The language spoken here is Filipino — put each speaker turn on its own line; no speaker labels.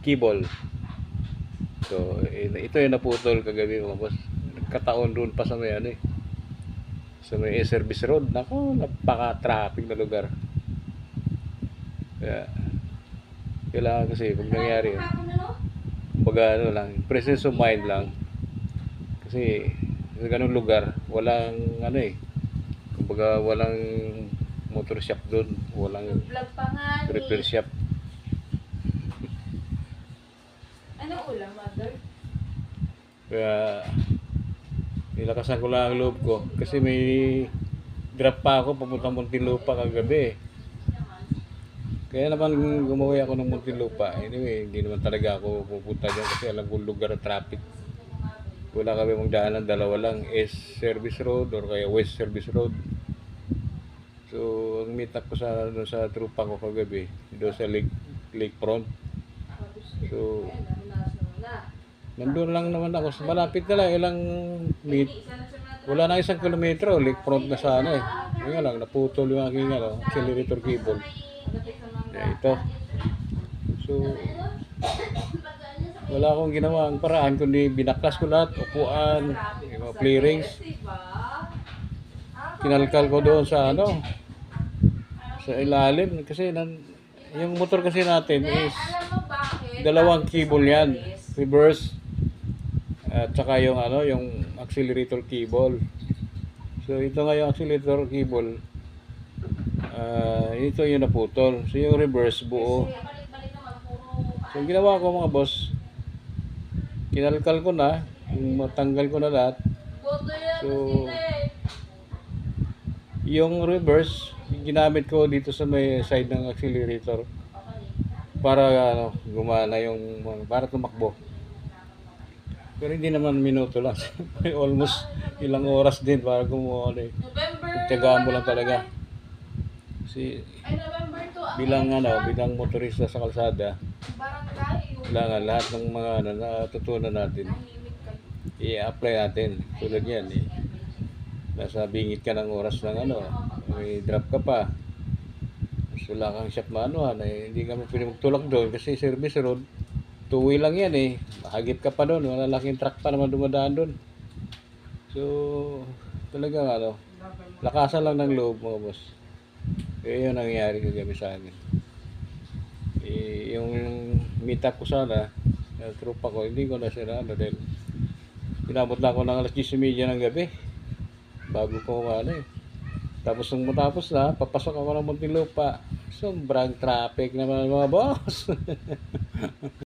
cable. So ito yung naputol kagabi mga boss. Nagkataon doon pa sa may ano sa may service road. Nako, napaka-traffic na lugar. Kaya kailangan kasi pag nangyari yun, kumbaga ano lang, presence of mind lang. Kasi sa ganung lugar, walang ano kumbaga walang motor shop doon, walang repair shop.
Ano ulam, mother?
Kaya nilakasan ko lang ang loob ko kasi may drop pa ako papuntang Muntinlupa kagabi. Kaya naman gumawa ako ng Muntinlupa. Anyway, hindi naman talaga ako pupunta dyan kasi alam ko lugar at traffic. Wala kami magdaanan, dalawa lang, East Service Road or kaya West Service Road. So, ang meet up ko sa trupa ko kagabi, doon sa lakefront. So, nandun lang naman ako. Malapit na lang, wala na 1 kilometro, lakefront na sana Yung nga lang, naputol yung aking accelerator cable. Ito. So, wala akong ginawa ang paraan kundi binaklas ko lahat, upuan, yung mga play rings. Kinalkal ko doon sa sa ilalim kasi yung motor kasi natin is dalawang cable yan, reverse at saka yung yung accelerator cable. So ito nga yung accelerator cable. Ito yung naputol. So yung reverse buo. So ang ginawa ko mga boss, kinalkal ko na, matanggal ko na lahat. So yung reverse, ginamit ko dito sa may side ng accelerator para gumana yung para tumakbo. Pero hindi naman minuto lang. Almost ilang oras din para gumawa Tiyagaan mo lang talaga. Kasi bilang motorista sa kalsada, kailangan lahat ng mga natutunan natin i-apply natin. Tulad yan nasa bingit ka ng oras ng may drop ka pa. So wala kang shop maanuhan hindi ka pwede magtulak doon kasi service road. Two-way lang yan Mahagip ka pa doon. Malalaking truck pa naman dumadaan doon. So, talagang lakasan lang ng loob mga boss. Yun ang nangyayari kagabi sa akin. Yung meet up ko sana, tropa ko, hindi ko na sila dahil pinabot na ako ng alas 10:30 ng gabi. Bago ko Tapos nung matapos na, papasok ako ng Muntinlupa. Sobrang traffic naman mga boss.